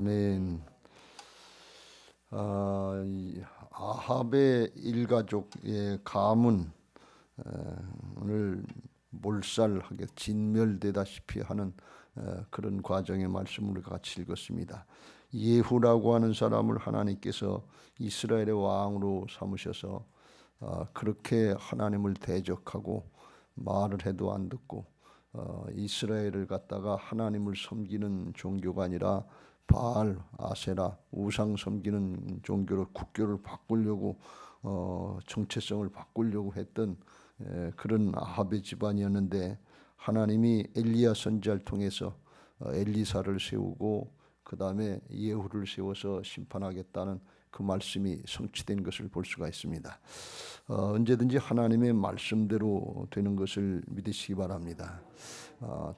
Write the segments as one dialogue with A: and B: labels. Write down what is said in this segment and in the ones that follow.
A: 아멘. 이 아합의 일가족의 가문 오늘 몰살하게 진멸되다시피 하는 그런 과정의 말씀을 우리가 같이 읽었습니다. 예후라고 하는 사람을 하나님께서 이스라엘의 왕으로 삼으셔서 그렇게 하나님을 대적하고 말을 해도 안 듣고 이스라엘을 갖다가 하나님을 섬기는 종교가 아니라 바알, 아세라, 우상 섬기는 종교로 국교를 바꾸려고 정체성을 바꾸려고 했던 그런 아합의 집안이었는데, 하나님이 엘리야 선지자를 통해서 엘리사를 세우고 그 다음에 예후를 세워서 심판하겠다는 그 말씀이 성취된 것을 볼 수가 있습니다. 언제든지 하나님의 말씀대로 되는 것을 믿으시기 바랍니다.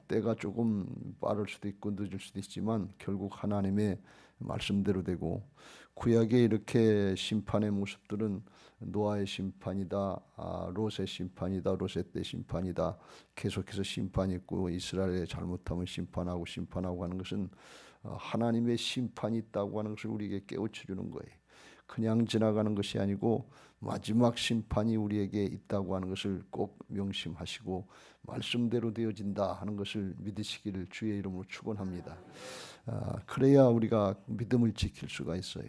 A: 때가 조금 빠를 수도 있고 늦을 수도 있지만 결국 하나님의 말씀대로 되고, 구약에 이렇게 심판의 모습들은 노아의 심판이다, 롯의 심판이다, 롯의 때 심판이다, 계속해서 심판이 있고 이스라엘의 잘못하면 심판하고 하는 것은 하나님의 심판이 있다고 하는 것을 우리에게 깨우쳐 주는 거예요. 그냥 지나가는 것이 아니고 마지막 심판이 우리에게 있다고 하는 것을 꼭 명심하시고 말씀대로 되어진다 하는 것을 믿으시기를 주의 이름으로 축원합니다. 그래야 우리가 믿음을 지킬 수가 있어요.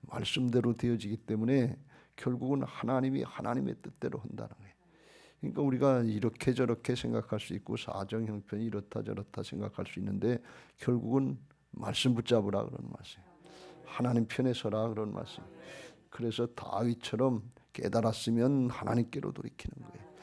A: 말씀대로 되어지기 때문에 결국은 하나님이 하나님의 뜻대로 한다는 거예요. 그러니까 우리가 이렇게 저렇게 생각할 수 있고 사정 형편이 이렇다 저렇다 생각할 수 있는데 결국은 말씀 붙잡으라 그런 말씀, 하나님 편에 서라 그런 말씀. 그래서 다윗처럼 깨달았으면 하나님께로 돌이키는 거예요.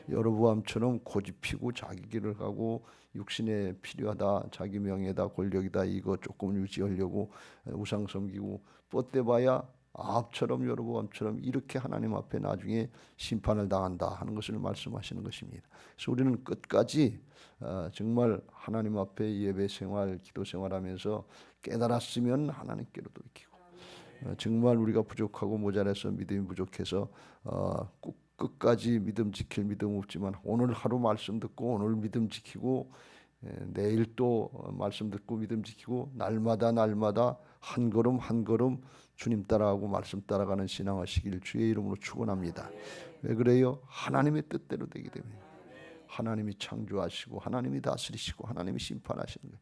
A: 여로보암처럼 고집피고 자기 길을 가고 육신에 필요하다, 자기 명예다, 권력이다, 이거 조금 유지하려고 우상 섬기고 뻗대봐야 아합처럼 여로보암처럼 이렇게 하나님 앞에 나중에 심판을 당한다 하는 것을 말씀하시는 것입니다. 그래서 우리는 끝까지 정말 하나님 앞에 예배 생활, 기도 생활하면서 깨달았으면 하나님께로 돌이키고, 정말 우리가 부족하고 모자라서 믿음이 부족해서 끝까지 믿음 지킬 믿음 없지만 오늘 하루 말씀 듣고 오늘 믿음 지키고 내일 또 말씀 듣고 믿음 지키고 날마다 한 걸음 한 걸음 주님 따라하고 말씀 따라가는 신앙하시길 주의 이름으로 축원합니다. 왜 그래요? 하나님의 뜻대로 되기 때문에. 하나님이 창조하시고 하나님이 다스리시고 하나님이 심판하시는 거예요.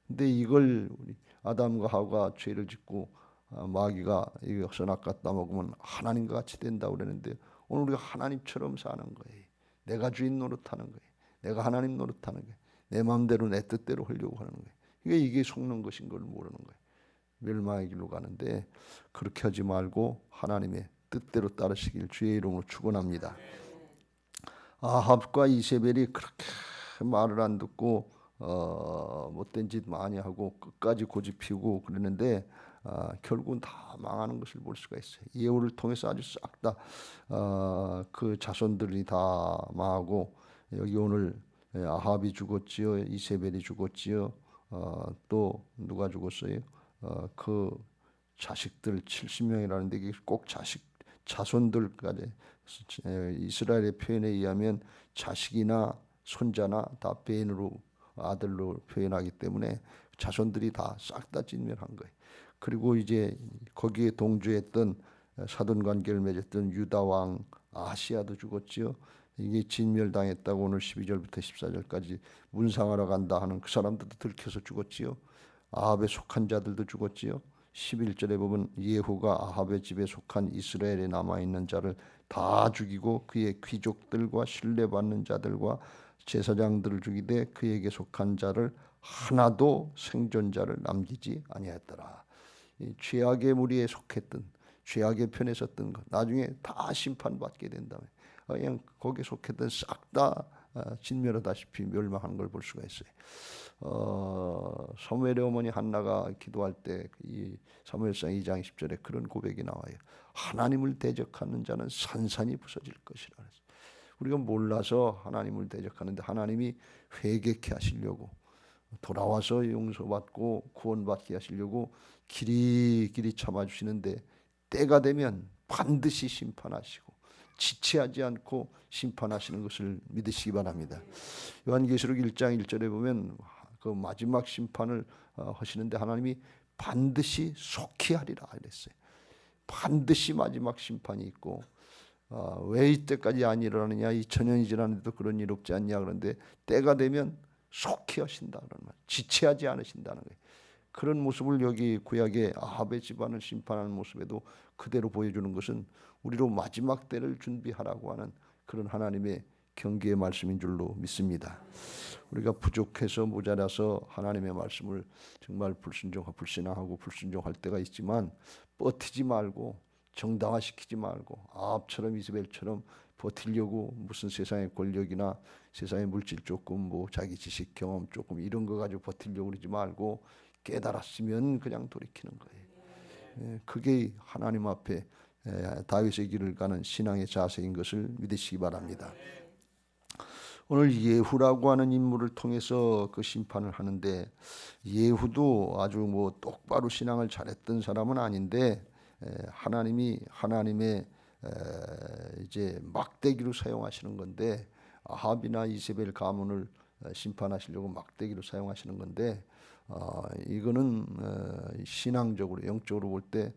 A: 근데 이걸 우리 아담과 하와가 죄를 짓고 마귀가 이거 선악과 따먹으면 하나님과 같이 된다고 그러는데, 오늘 우리가 하나님처럼 사는 거예요. 내가 주인 노릇하는 거예요. 내가 하나님 노릇하는 거예요. 내 마음대로 내 뜻대로 하려고 하는 거예요. 이게 속는 것인 걸 모르는 거예요. 멸망의 길로 가는데 그렇게 하지 말고 하나님의 뜻대로 따르시길 주의 이름으로 축원합니다. 아합과 이세벨이 그렇게 말을 안 듣고 못된 짓 많이 하고 끝까지 고집피우고 그러는데 결국은 다 망하는 것을 볼 수가 있어요. 예후를 통해서 아주 싹 다 그 자손들이 다 망하고, 여기 오늘 아합이 죽었지요, 이세벨이 죽었지요, 또 누가 죽었어요? 그 자식들 70명이라는데 이게 꼭 자손들까지, 이스라엘의 표현에 의하면 자식이나 손자나 다 베인으로 아들로 표현하기 때문에 자손들이 다 싹 다 진멸한 거예요. 그리고 이제 거기에 동조했던 사돈 관계를 맺었던 유다 왕 아하시야도 죽었지요. 이게 진멸당했다고 오늘 12절부터 14절까지 문상하러 간다 하는 그 사람들도 들켜서 죽었지요. 아합에 속한 자들도 죽었지요. 11절에 보면 예후가 아합의 집에 속한 이스라엘에 남아있는 자를 다 죽이고 그의 귀족들과 신뢰받는 자들과 제사장들을 죽이되 그에게 속한 자를 하나도 생존자를 남기지 아니하였더라. 이 죄악의 무리에 속했던, 죄악의 편에 섰던 것 나중에 다 심판받게 된다면 그냥 거기에 속했던 싹 다 진멸하다시피 멸망한 걸 볼 수가 있어요. 사무엘의 어머니 한나가 기도할 때 이 사무엘상 2장 10절에 그런 고백이 나와요. 하나님을 대적하는 자는 산산이 부서질 것이라. 우리가 몰라서 하나님을 대적하는데 하나님이 회개케 하시려고, 돌아와서 용서받고 구원받게 하시려고 길이 참아주시는데 때가 되면 반드시 심판하시고 지체하지 않고 심판하시는 것을 믿으시기 바랍니다. 요한계시록 1장 1절에 보면 그 마지막 심판을 하시는데 하나님이 반드시 속히 하리라 그랬어요. 반드시 마지막 심판이 있고 왜 이때까지 안 일어나느냐 2000년이 지났는데도 그런 일 없지 않냐 그런데 때가 되면 속히 하신다 그런 말. 지체하지 않으신다는 거예요. 그런 모습을 여기 구약의 아합의 집안을 심판하는 모습에도 그대로 보여주는 것은 우리로 마지막 때를 준비하라고 하는 그런 하나님의 경계의 말씀인 줄로 믿습니다. 우리가 부족해서 모자라서 하나님의 말씀을 정말 불신앙하고 불순종할 때가 있지만 버티지 말고 정당화시키지 말고 아합처럼 이스벨처럼 버티려고 무슨 세상의 권력이나 세상의 물질 조금 뭐 자기 지식 경험 조금 이런 거 가지고 버티려고 그러지 말고 깨달았으면 그냥 돌이키는 거예요. 그게 하나님 앞에 다윗의 길을 가는 신앙의 자세인 것을 믿으시기 바랍니다. 오늘 예후라고 하는 인물을 통해서 그 심판을 하는데 예후도 아주 뭐 똑바로 신앙을 잘했던 사람은 아닌데 하나님의 이제 막대기로 사용하시는 건데 아합이나 이세벨 가문을 심판하시려고 막대기로 사용하시는 건데 이거는 신앙적으로 영적으로 볼 때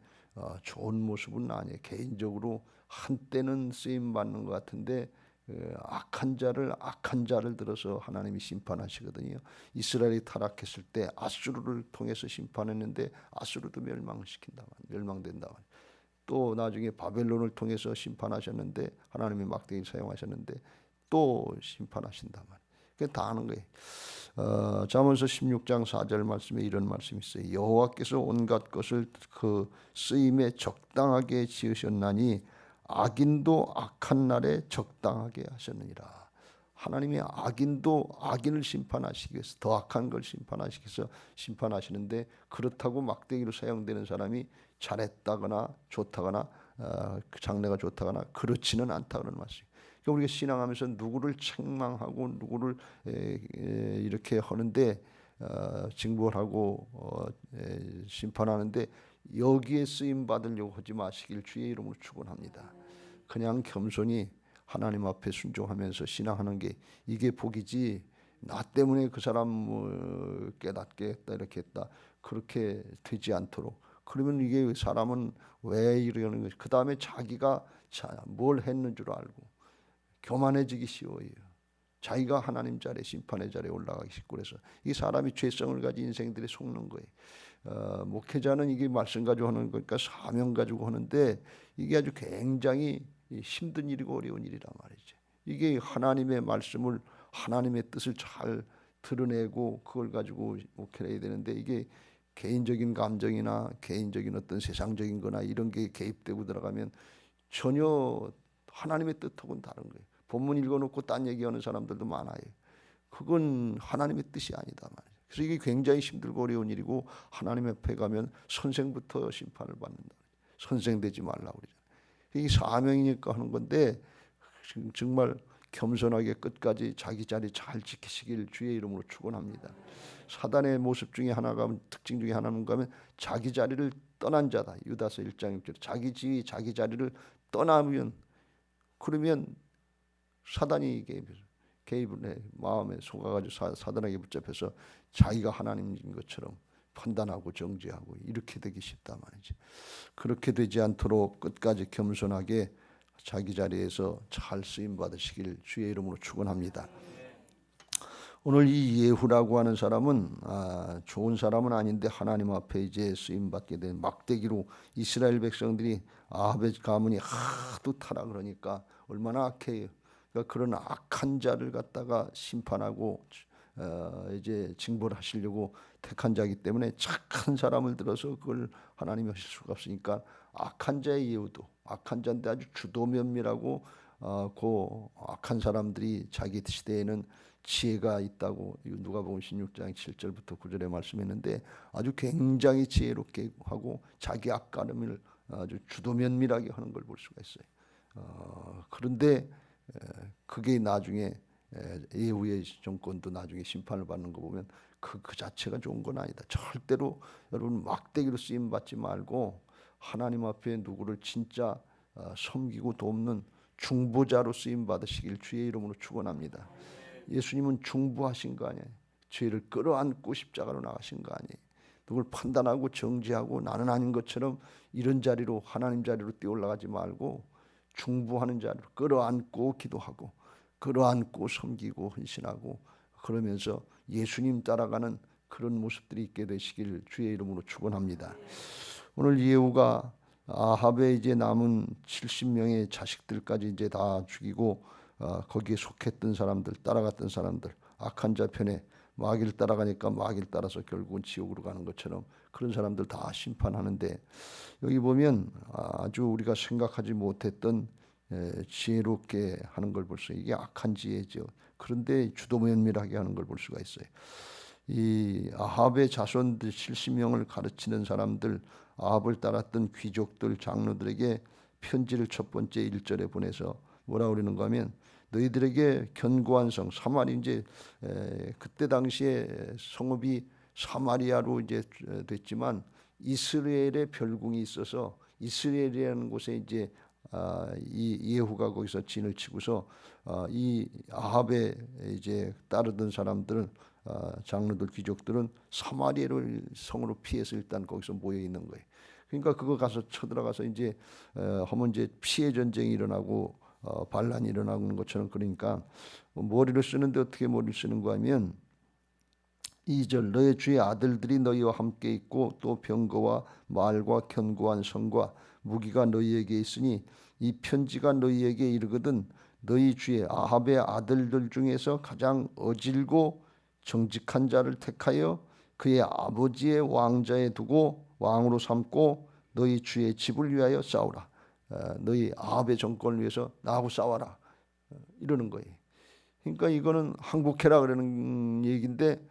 A: 좋은 모습은 아니에요. 개인적으로 한때는 쓰임 받는 것 같은데 악한 자를 들어서 하나님이 심판하시거든요. 이스라엘이 타락했을 때 아수르를 통해서 심판했는데 아수르도 멸망된다. 또 나중에 바벨론을 통해서 심판하셨는데 하나님이 막대기를 사용하셨는데 또 심판하신단 말이에요. 그게 다 하는 거예요. 잠언서 16장 4절 말씀에 이런 말씀이 있어요. 여호와께서 온갖 것을 그 쓰임에 적당하게 지으셨나니 악인도 악한 날에 적당하게 하셨느니라. 하나님이 악인을 심판하시기 위해서 더 악한 걸 심판하시기 위해서 심판하시는데 그렇다고 막대기로 사용되는 사람이 잘했다거나 좋다거나 장래가 좋다거나 그렇지는 않다 그런 말씀이에요. 그러니까 우리가 신앙하면서 누구를 책망하고 누구를 이렇게 하는데 징벌하고 심판하는데 여기에 쓰임 받으려고 하지 마시길 주의 이름으로 축원합니다. 그냥 겸손히 하나님 앞에 순종하면서 신앙하는 게 이게 복이지 나 때문에 그 사람 깨닫게 했다 이렇게 했다 그렇게 되지 않도록. 그러면 이게 사람은 왜 이러는 것이 그 다음에 자기가 뭘 했는 줄 알고 교만해지기 쉬워요. 자기가 하나님 자리에 심판의 자리에 올라가기 쉽고 그래서 이 사람이 죄성을 가진 인생들이 속는 거예요. 목회자는 이게 말씀 가지고 하는 거니까 사명 가지고 하는데 이게 아주 굉장히 힘든 일이고 어려운 일이란 말이죠. 이게 하나님의 말씀을 하나님의 뜻을 잘 드러내고 그걸 가지고 목회를 해야 되는데 이게 개인적인 감정이나 개인적인 어떤 세상적인 거나 이런 게 개입되고 들어가면 전혀 하나님의 뜻하고는 다른 거예요. 본문 읽어놓고 딴 얘기하는 사람들도 많아요. 그건 하나님의 뜻이 아니다 말이에요. 그래서 이게 굉장히 힘들고 어려운 일이고 하나님 앞에 가면 선생부터 심판을 받는다. 선생 되지 말라고 그러잖아요. 이게 사명이니까 하는 건데 정말 겸손하게 끝까지 자기 자리 잘 지키시길 주의 이름으로 축원합니다. 사단의 모습 중에 하나가 특징 중에 하나는 가면 자기 자리를 떠난 자다. 유다서 1장 6절 자기 지위 자기 자리를 떠나면 그러면 사단이 개입을 해 마음에 속아가지고 사단에게 붙잡혀서 자기가 하나님인 것처럼 판단하고 정죄하고 이렇게 되기 쉽다 말이지. 그렇게 되지 않도록 끝까지 겸손하게 자기 자리에서 잘 쓰임 받으시길 주의 이름으로 축원합니다. 오늘 이 예후라고 하는 사람은 좋은 사람은 아닌데 하나님 앞에 이제 쓰임 받게 된 막대기로 이스라엘 백성들이 아합의 가문이 하도 타라 그러니까 얼마나 악해요. 그러니까 그런 악한 자를 갖다가 심판하고 이제 징벌하시려고 택한 자이기 때문에 착한 사람을 들어서 그걸 하나님이 하실 수가 없으니까 악한 자의 예후도 악한 자인데 아주 주도면밀하고 그 악한 사람들이 자기 시대에는 지혜가 있다고 누가복음 16장 7절부터 9절에 말씀했는데 아주 굉장히 지혜롭게 하고 자기 악가름을 아주 주도면밀하게 하는 걸 볼 수가 있어요. 그런데 그게 나중에 예후의 정권도 나중에 심판을 받는 거 보면 그 자체가 좋은 건 아니다. 절대로 여러분 막대기로 쓰임 받지 말고 하나님 앞에 누구를 진짜 섬기고 돕는 중보자로 쓰임 받으시길 주의 이름으로 축원합니다. 예수님은 중보하신 거 아니에요. 죄를 끌어안고 십자가로 나가신 거 아니에요. 누굴 판단하고 정죄하고 나는 아닌 것처럼 이런 자리로 하나님 자리로 뛰어올라가지 말고 중보하는 자리로 끌어안고 기도하고 끌어안고 섬기고 헌신하고 그러면서 예수님 따라가는 그런 모습들이 있게 되시길 주의 이름으로 축원합니다. 오늘 예후가 아합의 이제 남은 70명의 자식들까지 이제 다 죽이고 거기에 속했던 사람들, 따라갔던 사람들, 악한 자 편에 마귀를 따라가니까 마귀를 따라서 결국은 지옥으로 가는 것처럼 그런 사람들 다 심판하는데, 여기 보면 아주 우리가 생각하지 못했던 지혜롭게 하는 걸 볼 수 있어요. 이게 악한 지혜죠. 그런데 주도면밀하게 하는 걸 볼 수가 있어요. 이 아합의 자손들 70명을 가르치는 사람들, 아합을 따랐던 귀족들, 장로들에게 편지를 첫 번째 1절에 보내서 뭐라 그러는가 하면, 너희들에게 견고한 성, 사마리, 이제 그때 당시에 성읍이 사마리아로 이제 됐지만 이스라엘의 별궁이 있어서 이스라엘이라는 곳에 이제 이 예후가 거기서 진을 치고서 이 아합의 이제 따르던 사람들은 장로들, 귀족들은 사마리아를 성으로 피해서 일단 거기서 모여 있는 거예요. 그러니까 그거 가서 쳐들어가서 이제 하면 이제 피해 전쟁이 일어나고 반란이 일어나는 것처럼, 그러니까 머리를 쓰는데 어떻게 머리를 쓰는가 하면 2절, 너의 주의 아들들이 너희와 함께 있고 또 병거와 말과 견고한 성과 무기가 너희에게 있으니 이 편지가 너희에게 이르거든 너희 주의 아합의 아들들 중에서 가장 어질고 정직한 자를 택하여 그의 아버지의 왕자에 두고 왕으로 삼고 너희 주의 집을 위하여 싸우라. 너희 아합의 정권을 위해서 나하고 싸워라. 이러는 거예요. 그러니까 이거는 항복해라 그러는 얘기인데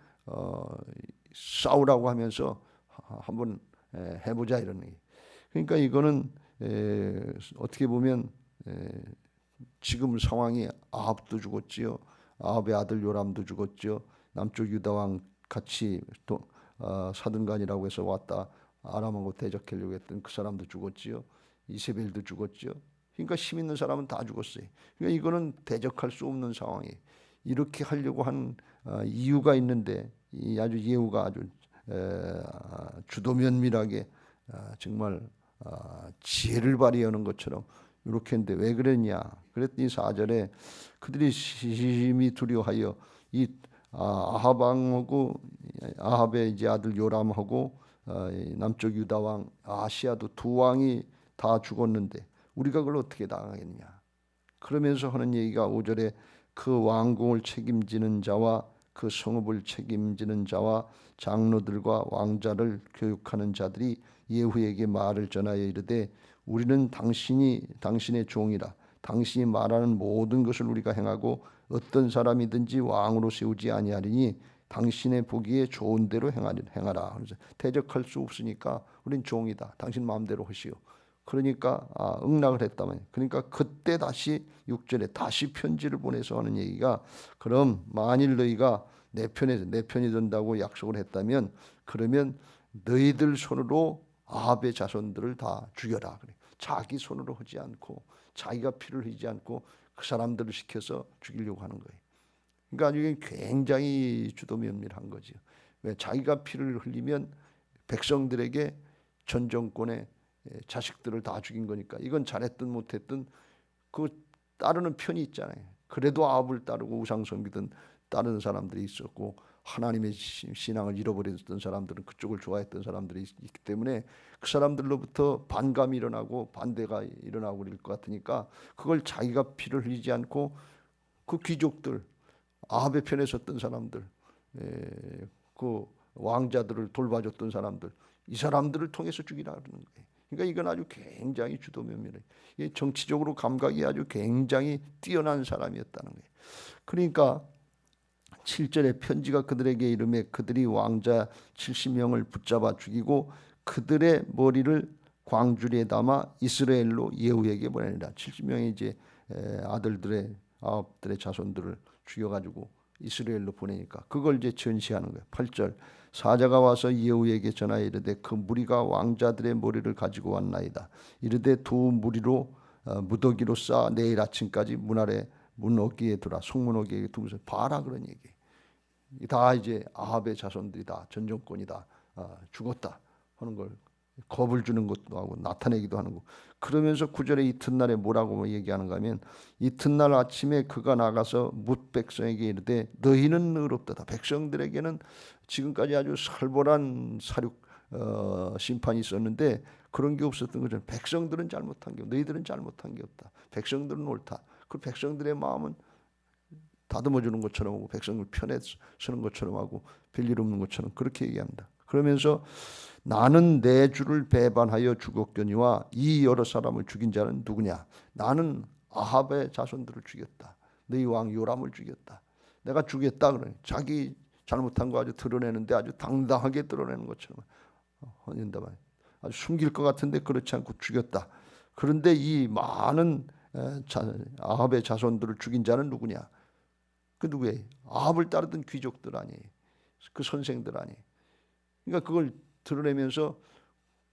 A: 싸우라고 하면서 한번 해보자 이러는 거예요. 그러니까 이거는 어떻게 보면 지금 상황이 아합도 죽었지요. 아합의 아들 요람도 죽었죠. 남쪽 유다 왕 같이 사등간이라고 해서 왔다 아람하고 대적하려고 했던 그 사람도 죽었지요. 이세벨도 죽었죠. 그러니까 힘 있는 사람은 다 죽었어요. 그러니까 이거는 대적할 수 없는 상황이에요. 이렇게 하려고 한 이유가 있는데 이 아주 예후가 아주 주도면밀하게 정말 지혜를 발휘하는 것처럼 이렇게 했는데 왜 그랬냐? 그랬더니 4절에 그들이 심히 두려워하여 이 아합 왕하고 아합의 이제 아들 요람하고 남쪽 유다 왕 아시아도 두 왕이 다 죽었는데 우리가 그걸 어떻게 당하겠냐? 그러면서 하는 얘기가 5절에 그 왕궁을 책임지는 자와 그 성읍을 책임지는 자와 장로들과 왕자를 교육하는 자들이 예후에게 말을 전하여 이르되 우리는 당신의 종이라. 당신이 말하는 모든 것을 우리가 행하고 어떤 사람이든지 왕으로 세우지 아니하리니 당신의 보기에 좋은 대로 행하라. 그래서 대적할 수 없으니까 우린 종이다. 당신 마음대로 하시오. 그러니까 응낙을 했다면, 그러니까 그때 다시 6절에 다시 편지를 보내서 하는 얘기가, 그럼 만일 너희가 내 편이 된다고 약속을 했다면 그러면 너희들 손으로 아합의 자손들을 다 죽여라. 그래. 자기 손으로 하지 않고 자기가 피를 흘리지 않고 그 사람들을 시켜서 죽이려고 하는 거예요. 그러니까 이게 굉장히 주도면밀한 거죠. 왜? 자기가 피를 흘리면 백성들에게 전 정권의 자식들을 다 죽인 거니까. 이건 잘했든 못했든 그 따르는 편이 있잖아요. 그래도 아합을 따르고 우상 섬기던 따르는 사람들이 있었고 하나님의 신앙을 잃어버렸던 사람들은 그쪽을 좋아했던 사람들이 있기 때문에 그 사람들로부터 반감이 일어나고 반대가 일어나고 그럴 것 같으니까 그걸 자기가 피를 흘리지 않고 그 귀족들, 아합의 편에 섰던 사람들, 그 왕자들을 돌봐줬던 사람들, 이 사람들을 통해서 죽이라 그러는 거예요. 그러니까 이건 아주 굉장히 주도면밀해. 정치적으로 감각이 아주 굉장히 뛰어난 사람이었다는 거예요. 그러니까 7절에 편지가 그들에게 이르매 그들이 왕자 70명을 붙잡아 죽이고 그들의 머리를 광주리에 담아 이스라엘로 예후에게 보내니라. 70명의 이제 아합들의 자손들을 죽여가지고 이스라엘로 보내니까 그걸 이제 전시하는 거예요. 8절 사자가 와서 예후에게 전하여 이르되 그 무리가 왕자들의 머리를 가지고 왔나이다. 이르되 두 무리로 무더기로 쌓아 내일 아침까지 문 아래 문 어귀에 두라. 성문 어귀에 두면서 봐라 그런 얘기. 다 이제 아합의 자손들이다. 전 정권이다. 죽었다 하는 걸 겁을 주는 것도 하고 나타내기도 하는 거. 그러면서 9절에 이튿날에 뭐라고 얘기하는가 하면 이튿날 아침에 그가 나가서 뭇 백성에게 이르되 너희는 의롭도다. 백성들에게는 지금까지 아주 살벌한 사륙 심판이 있었는데 그런 게 없었던 거죠. 백성들은 잘못한 게 너희들은 잘못한 게 없다. 백성들은 옳다. 그 백성들의 마음은 다듬어 주는 것처럼 하고 백성을 편에 서는 것처럼 하고 별일 없는 것처럼 그렇게 얘기합니다. 그러면서 나는 내 주를 배반하여 죽었거니와 이 여러 사람을 죽인 자는 누구냐? 나는 아합의 자손들을 죽였다. 너희 왕 요람을 죽였다. 내가 죽였다 그러니 자기 잘못한 거 아주 드러내는데 아주 당당하게 드러내는 것처럼 헌인다 말. 아주 숨길 것 같은데 그렇지 않고 죽였다. 그런데 이 많은 아합의 자손들을 죽인 자는 누구냐? 그 누구예요? 아합을 따르던 귀족들 아니에요. 그 선생들 아니에요. 그러니까 그걸 드러내면서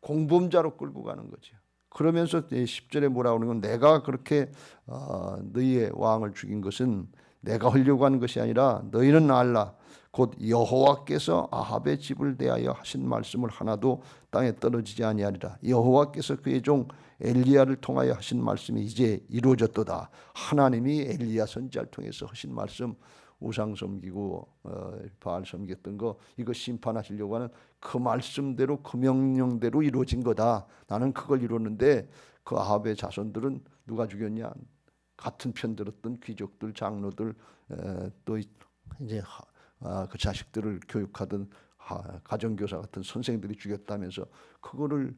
A: 공범자로 끌고 가는 거죠. 그러면서 10절에 뭐라고 하는 건 내가 그렇게 너희의 왕을 죽인 것은 내가 하려고 하는 것이 아니라 너희는 알라 곧 여호와께서 아합의 집을 대하여 하신 말씀을 하나도 땅에 떨어지지 아니하리라. 여호와께서 그의 종 엘리야를 통하여 하신 말씀이 이제 이루어졌도다. 하나님이 엘리야 선지자를 통해서 하신 말씀 우상 섬기고 바알 섬겼던 거 이거 심판하시려고 하는 그 말씀대로 그 명령대로 이루어진 거다. 나는 그걸 이뤘는데 그 아합의 자손들은 누가 죽였냐? 같은 편 들었던 귀족들, 장로들 또 이제 그 자식들을 교육하던 가정교사 같은 선생들이 죽였다면서 그거를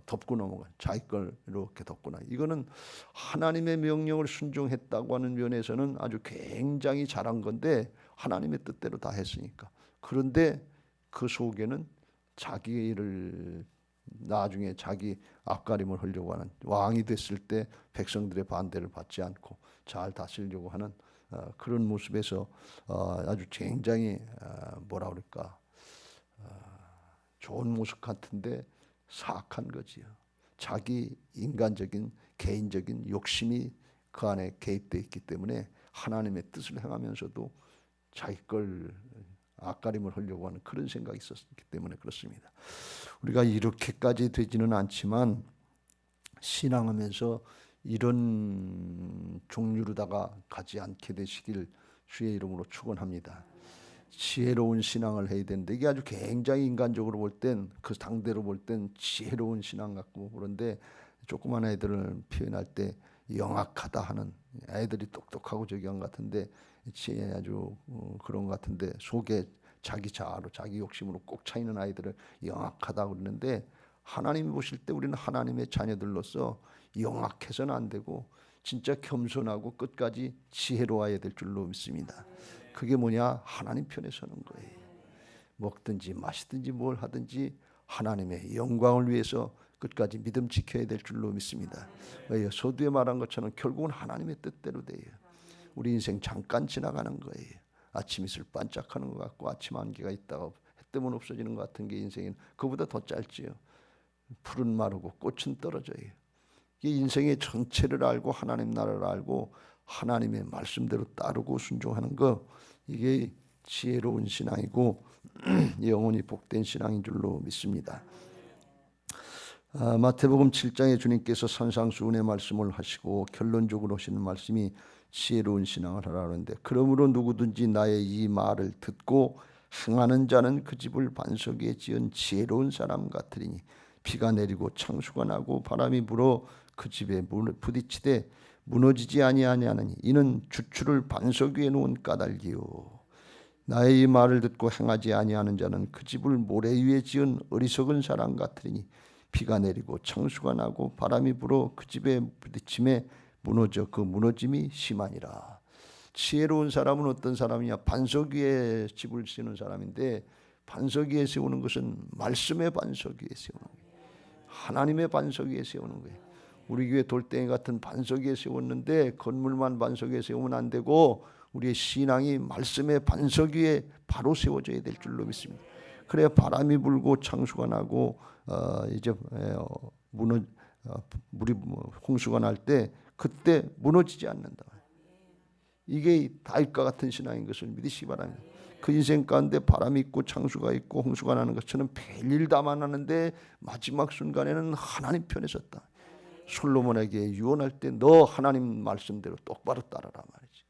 A: 덮고 넘어가 자기 걸 이렇게 덮거나 이거는 하나님의 명령을 순종했다고 하는 면에서는 아주 굉장히 잘한 건데 하나님의 뜻대로 다 했으니까. 그런데 그 속에는 자기를 나중에 자기 앞가림을 하려고 하는 왕이 됐을 때 백성들의 반대를 받지 않고 잘 다스리려고 하는 그런 모습에서 아주 굉장히 뭐라 그럴까 좋은 모습 같은데 사악한 거지요. 자기 인간적인 개인적인 욕심이 그 안에 개입되어 있기 때문에 하나님의 뜻을 행하면서도 자기 걸 앞가림을 하려고 하는 그런 생각이 있었기 때문에 그렇습니다. 우리가 이렇게까지 되지는 않지만 신앙하면서 이런 종류로다가 가지 않게 되시길 주의 이름으로 축원합니다. 지혜로운 신앙을 해야 되는데 이게 아주 굉장히 인간적으로 볼 땐 그 당대로 볼 땐 지혜로운 신앙 같고 그런데 조그만 애들을 표현할 때 영악하다 하는 애들이 똑똑하고 저기 한 것 같은데 지혜 아주 그런 것 같은데 속에 자기 자아로 자기 욕심으로 꼭 차 있는 아이들을 영악하다 그러는데 하나님이 보실 때 우리는 하나님의 자녀들로서 영악해서는 안 되고 진짜 겸손하고 끝까지 지혜로워야 될 줄로 믿습니다. 그게 뭐냐? 하나님 편에 서는 거예요. 먹든지 마시든지 뭘 하든지 하나님의 영광을 위해서 끝까지 믿음 지켜야 될 줄로 믿습니다. 왜요? 서두에 말한 것처럼 결국은 하나님의 뜻대로 돼요. 우리 인생 잠깐 지나가는 거예요. 아침 이슬 반짝하는 것 같고 아침 안개가 있다가 해 뜨면 없어지는 것 같은 게 인생은 그보다 더 짧지요. 풀은 마르고 꽃은 떨어져요. 이 인생의 전체를 알고 하나님 나라를 알고 하나님의 말씀대로 따르고 순종하는 거 이게 지혜로운 신앙이고 영원히 복된 신앙인 줄로 믿습니다. 마태복음 7장에 주님께서 산상수훈의 말씀을 하시고 결론적으로 하시는 말씀이 지혜로운 신앙을 하라는데 그러므로 누구든지 나의 이 말을 듣고 행하는 자는 그 집을 반석 위에 지은 지혜로운 사람 같으리니 비가 내리고 창수가 나고 바람이 불어 그 집에 부딪히되 무너지지 아니하느니 이는 주추를 반석 위에 놓은 까닭이요. 나의 이 말을 듣고 행하지 아니하는 자는 그 집을 모래 위에 지은 어리석은 사람 같으리니 비가 내리고 창수가 나고 바람이 불어 그 집에 부딪힘에 무너져 그 무너짐이 심하니라. 지혜로운 사람은 어떤 사람이냐? 반석 위에 집을 세우는 사람인데 반석 위에 세우는 것은 말씀의 반석 위에 세우는 거예요. 하나님의 반석 위에 세우는 거예요. 우리 교회 돌덩이 같은 반석 위에 세웠는데 건물만 반석 위에 세우면 안 되고 우리의 신앙이 말씀의 반석 위에 바로 세워져야 될 줄로 믿습니다. 그래야 바람이 불고 창수가 나고 이제 물이 홍수가 날 때 그때 무너지지 않는다. 이게 다윗과 같은 신앙인 것을 믿으시기 바랍니다. 그 인생 가운데 바람이 있고 창수가 있고 홍수가 나는 것처럼 별일 다 만나는데 마지막 순간에는 하나님 편에 섰다. 솔로몬에게 유언할 때 너 하나님 말씀대로 똑바로 따라라 말이지.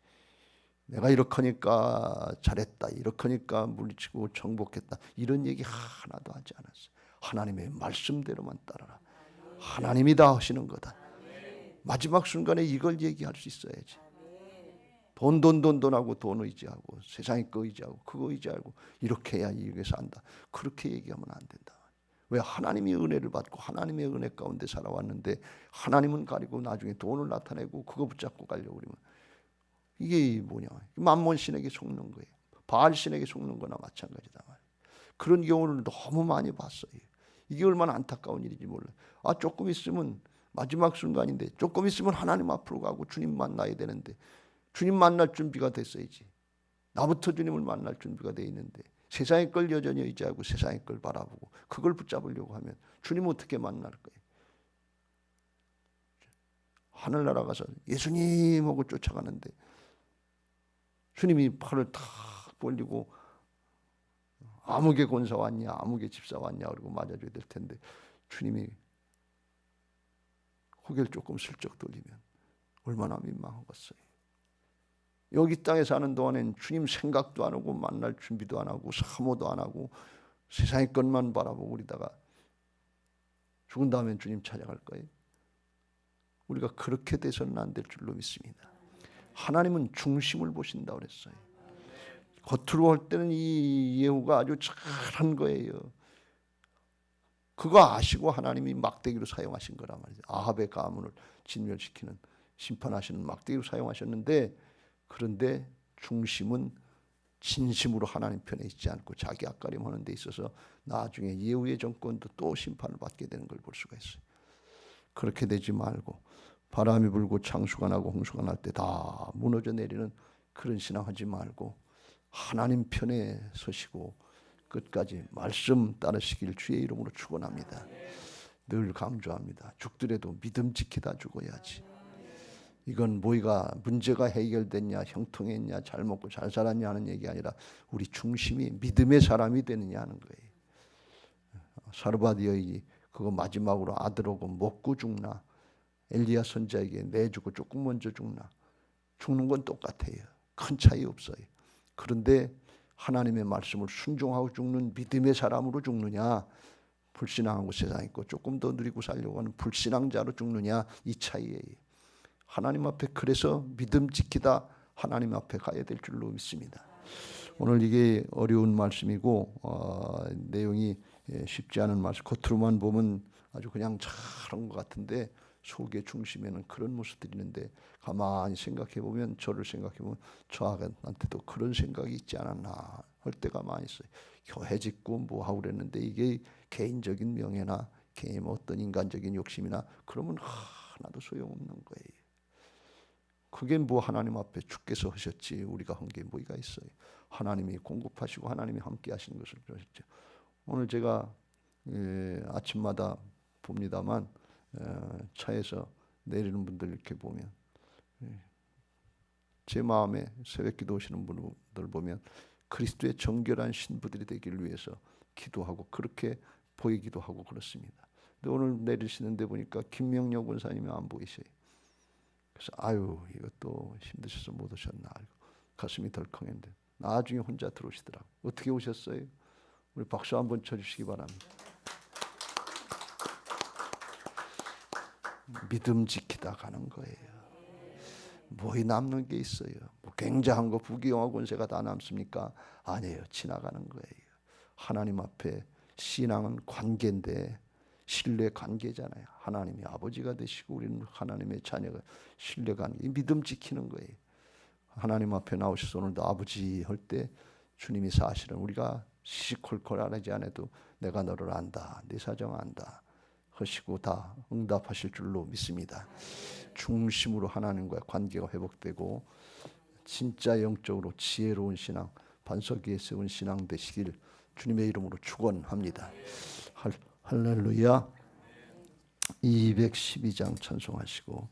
A: 내가 이렇게 하니까 잘했다, 이렇게 하니까 물리치고 정복했다, 이런 얘기 하나도 하지 않았어. 하나님의 말씀대로만 따라라. 하나님이 다 하시는 거다. 마지막 순간에 이걸 얘기할 수 있어야지. 돈 하고 돈 의지하고 세상의 거 의지하고 그거 의지하고 이렇게 해야 이게 산다, 그렇게 얘기하면 안 된다. 왜? 하나님이 은혜를 받고 하나님의 은혜 가운데 살아왔는데 하나님은 가리고 나중에 돈을 나타내고 그거 붙잡고 가려고 그러면 이게 뭐냐? 만몬 신에게 속는 거예요. 바알 신에게 속는 거나 마찬가지다 말이에요. 그런 경우를 너무 많이 봤어요. 이게 얼마나 안타까운 일인지 몰라요. 조금 있으면 마지막 순간인데 조금 있으면 하나님 앞으로 가고 주님 만나야 되는데 주님 만날 준비가 됐어야지. 나부터 주님을 만날 준비가 돼 있는데 세상의 걸 여전히 의지하고 세상의 걸 바라보고 그걸 붙잡으려고 하면 주님 어떻게 만날 거예요? 하늘나라 가서 예수님하고 쫓아가는데 주님이 팔을 탁 벌리고 아무개 권사 왔냐, 아무개 집사 왔냐 그러고 맞아줘야 될 텐데 주님이 고개를 조금 슬쩍 돌리면 얼마나 민망하겠어요. 여기 땅에 사는 동안엔 주님 생각도 안 하고 만날 준비도 안 하고 사모도 안 하고 세상의 것만 바라보고 그러다가 죽은 다음엔 주님 찾아갈 거예요. 우리가 그렇게 돼서는 안 될 줄로 믿습니다. 하나님은 중심을 보신다고 그랬어요. 겉으로 할 때는 이 예후가 아주 잘한 거예요. 그거 아시고 하나님이 막대기로 사용하신 거란 말이죠. 아합의 가문을 진멸시키는, 심판하시는 막대기로 사용하셨는데, 그런데 중심은 진심으로 하나님 편에 있지 않고 자기 앞가림하는 데 있어서 나중에 예후의 정권도 또 심판을 받게 되는 걸 볼 수가 있어요. 그렇게 되지 말고 바람이 불고 창수가 나고 홍수가 날 때 다 무너져 내리는 그런 신앙하지 말고 하나님 편에 서시고 끝까지 말씀 따르시길 주의 이름으로 축원합니다. 늘 강조합니다. 죽더라도 믿음 지키다 죽어야지. 이건 뭐가 문제가 해결됐냐, 형통했냐, 잘 먹고 잘 살았냐 하는 얘기 아니라 우리 중심이 믿음의 사람이 되느냐 하는 거예요. 사르바디아이 그거 마지막으로 아들 오고 먹고 죽나, 엘리야 선지자에게 내주고 조금 먼저 죽나, 죽는 건 똑같아요. 큰 차이 없어요. 그런데 하나님의 말씀을 순종하고 죽는 믿음의 사람으로 죽느냐, 불신앙하고 세상 있고 조금 더 누리고 살려고 하는 불신앙자로 죽느냐, 이 차이예요. 하나님 앞에 그래서 믿음 지키다 하나님 앞에 가야 될 줄로 믿습니다. 오늘 이게 어려운 말씀이고 내용이 쉽지 않은 말씀, 겉으로만 보면 아주 그냥 잘한 것 같은데 속의 중심에는 그런 모습들이 있는데 가만히 생각해 보면, 저를 생각해 보면 저한테도 그런 생각이 있지 않았나 할 때가 많이 있어요. 교회 짓고 뭐 하고 그랬는데 이게 개인적인 명예나 개인 어떤 인간적인 욕심이나 그러면 하나도 소용없는 거예요. 그게 뭐 하나님 앞에 주께서 하셨지 우리가 한 게 뭐가 있어요. 하나님이 공급하시고 하나님이 함께 하신 것을 그러셨죠. 오늘 제가 아침마다 봅니다만 차에서 내리는 분들 이렇게 보면 제 마음에 새벽 기도 오시는 분들 보면 그리스도의 정결한 신부들이 되기를 위해서 기도하고 그렇게 보이기도 하고 그렇습니다. 근데 오늘 내리시는데 보니까 김명려 권사님이 안 보이셔요. 그래서 이것도 힘드셔서 못 오셨나 알고 가슴이 덜컹했는데 나중에 혼자 들어오시더라고요. 어떻게 오셨어요? 우리 박수 한번 쳐주시기 바랍니다. 믿음 지키다 가는 거예요. 뭐이 남는 게 있어요? 뭐 굉장한 거 부귀영화 권세가 다 남습니까? 아니에요. 지나가는 거예요. 하나님 앞에 신앙은 관계인데 신뢰 관계잖아요. 하나님이 아버지가 되시고 우리는 하나님의 자녀가 신뢰 관계, 믿음 지키는 거예요. 하나님 앞에 나오셔서 오늘도 아버지 할 때 주님이 사실은 우리가 시시콜콜하지 않아도 내가 너를 안다, 네 사정 안다 하시고 다 응답하실 줄로 믿습니다. 중심으로 하나님과의 관계가 회복되고 진짜 영적으로 지혜로운 신앙, 반석 위에 세운 신앙 되시길 주님의 이름으로 축원합니다. 할렐루야. 212장 찬송하시고